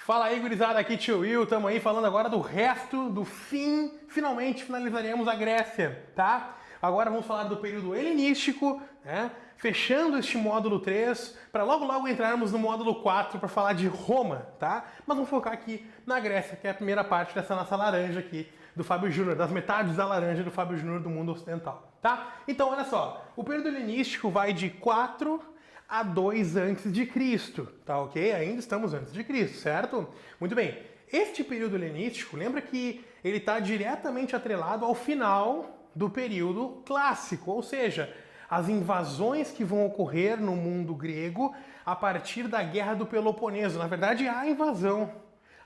Fala aí, gurizada, aqui tio Will, estamos aí falando agora do resto, do fim, finalmente finalizaremos a Grécia, tá? Agora vamos falar do período helenístico, né? Fechando este módulo 3, para logo logo entrarmos no módulo 4 para falar de Roma, tá? Mas vamos focar aqui na Grécia, que é a primeira parte dessa nossa laranja aqui do Fábio Júnior, das metades da laranja do Fábio Júnior do mundo ocidental, tá? Então, olha só, o período helenístico vai de 4 a 2 antes de Cristo, tá ok? Ainda estamos antes de Cristo, certo? Muito bem. Este período helenístico, lembra que ele está diretamente atrelado ao final do período clássico, ou seja, as invasões que vão ocorrer no mundo grego a partir da Guerra do Peloponeso. Na verdade, a invasão.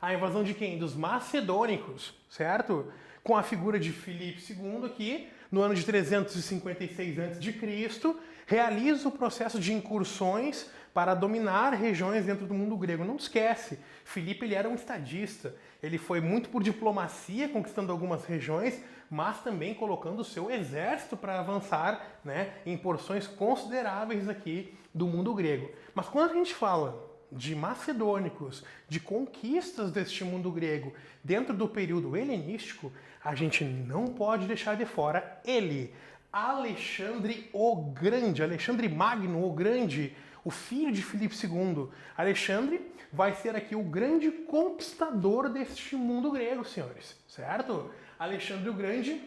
A invasão de quem? Dos macedônicos, certo? Com a figura de Filipe II aqui, no ano de 356 a.C., realiza o processo de incursões para dominar regiões dentro do mundo grego. Não esquece, Filipe ele era um estadista, ele foi muito por diplomacia, conquistando algumas regiões, mas também colocando o seu exército para avançar, né, em porções consideráveis aqui do mundo grego. Mas quando a gente fala de macedônicos, de conquistas deste mundo grego dentro do período helenístico, a gente não pode deixar de fora ele, Alexandre o Grande, Alexandre Magno o Grande, o filho de Filipe II. Alexandre vai ser aqui o grande conquistador deste mundo grego, senhores, certo? Alexandre o Grande,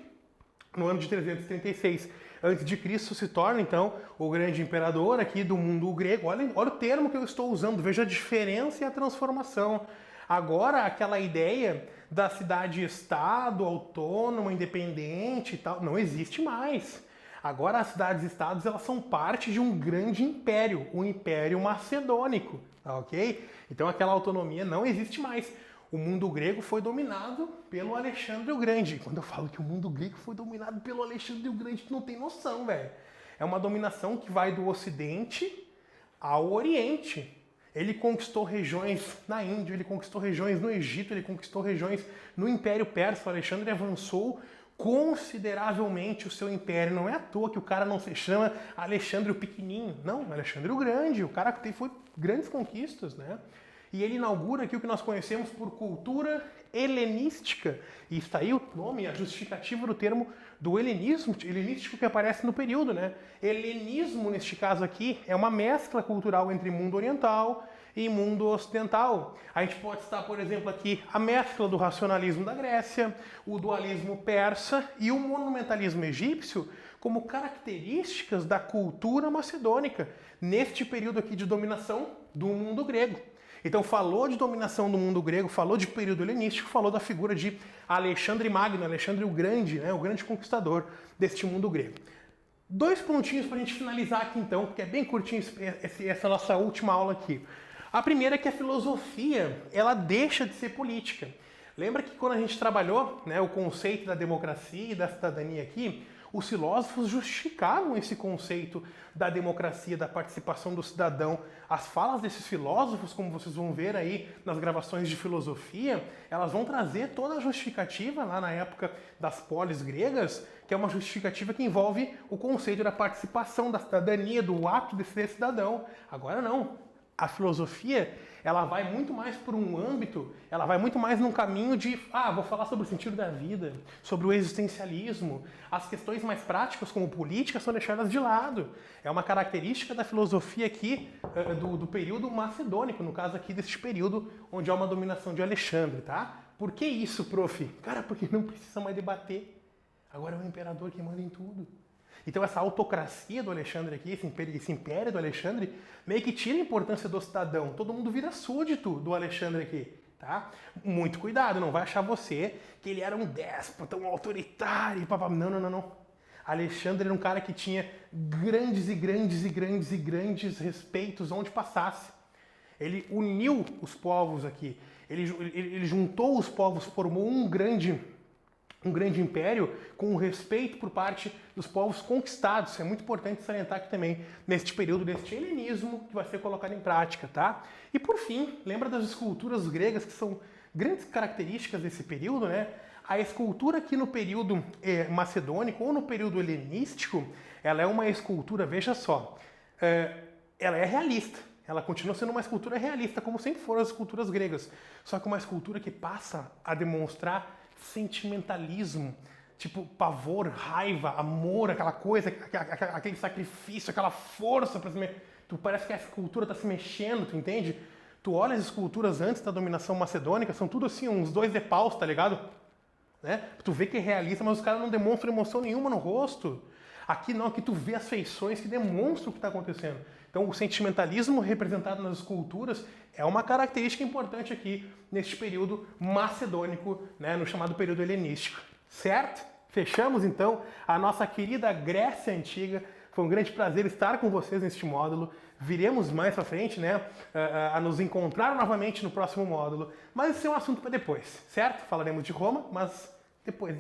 no ano de 336 a.C., se torna, então, o grande imperador aqui do mundo grego. Olha o termo que eu estou usando, veja a diferença e a transformação. Agora, aquela ideia da cidade-estado autônoma, independente e tal, não existe mais. Agora, as cidades-estados elas são parte de um grande império, o Império Macedônico, tá ok? Então, aquela autonomia não existe mais. O mundo grego foi dominado pelo Alexandre o Grande. Quando eu falo que o mundo grego foi dominado pelo Alexandre o Grande, tu não tem noção, velho. É uma dominação que vai do Ocidente ao Oriente. Ele conquistou regiões na Índia, ele conquistou regiões no Egito, ele conquistou regiões no Império Persa. O Alexandre avançou consideravelmente o seu império. Não é à toa que o cara não se chama Alexandre o Pequenininho. Não, Alexandre o Grande. O cara foi grandes conquistas, né? E ele inaugura aqui o que nós conhecemos por cultura helenística. E está aí o nome, a justificativa do termo do helenismo, helenístico que aparece no período, né? Helenismo, neste caso aqui, é uma mescla cultural entre mundo oriental e mundo ocidental. A gente pode citar, por exemplo, aqui a mescla do racionalismo da Grécia, o dualismo persa e o monumentalismo egípcio como características da cultura macedônica, neste período aqui de dominação do mundo grego. Então falou de dominação do mundo grego, falou de período helenístico, falou da figura de Alexandre Magno, Alexandre o Grande, né, o grande conquistador deste mundo grego. 2 pontinhos para a gente finalizar aqui então, porque é bem curtinho essa nossa última aula aqui. A primeira é que a filosofia, ela deixa de ser política. Lembra que quando a gente trabalhou, né, o conceito da democracia e da cidadania aqui, os filósofos justificavam esse conceito da democracia, da participação do cidadão. As falas desses filósofos, como vocês vão ver aí nas gravações de filosofia, elas vão trazer toda a justificativa lá na época das polis gregas, que é uma justificativa que envolve o conceito da participação, da cidadania, do ato de ser cidadão. Agora não. A filosofia, ela vai muito mais por um âmbito, ela vai muito mais num caminho de, vou falar sobre o sentido da vida, sobre o existencialismo. As questões mais práticas, como política, são deixadas de lado. É uma característica da filosofia aqui, do período macedônico, no caso aqui deste período onde há uma dominação de Alexandre, tá? Por que isso, prof? Cara, porque não precisa mais debater. Agora é o imperador que manda em tudo. Então essa autocracia do Alexandre aqui, esse império do Alexandre, meio que tira a importância do cidadão. Todo mundo vira súdito do Alexandre aqui, tá? Muito cuidado, não vai achar você que ele era um déspota, um autoritário, papá. Não, não, não, não. Alexandre era um cara que tinha grandes e grandes e grandes e grandes respeitos onde passasse. Ele uniu os povos aqui, ele juntou os povos, formou um grande império com respeito por parte dos povos conquistados. Isso é muito importante salientar aqui também, neste período deste helenismo que vai ser colocado em prática, tá? E por fim, lembra das esculturas gregas que são grandes características desse período, né? A escultura aqui no período macedônico ou no período helenístico, ela é uma escultura, veja só, ela é realista. ela continua sendo uma escultura realista, como sempre foram as esculturas gregas. Só que uma escultura que passa a demonstrar sentimentalismo, tipo pavor, raiva, amor, aquela coisa, aquele sacrifício, aquela força para se mexer. Tu parece que a escultura está se mexendo, tu entende? Tu olha as esculturas antes da dominação macedônica, são tudo assim, uns 2D paus, tá ligado? Né? Tu vê que é realista, mas os caras não demonstram emoção nenhuma no rosto. Aqui não, aqui tu vê as feições que demonstram o que está acontecendo. Então o sentimentalismo representado nas esculturas é uma característica importante aqui neste período macedônico, né, no chamado período helenístico. Certo? Fechamos então a nossa querida Grécia Antiga. Foi um grande prazer estar com vocês neste módulo. Viremos mais pra frente, né, a nos encontrar novamente no próximo módulo. Mas esse é um assunto para depois, certo? Falaremos de Roma, mas depois.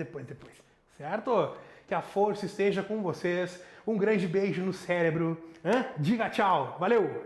Certo? Que a força esteja com vocês. Um grande beijo no cérebro. Diga tchau. Valeu!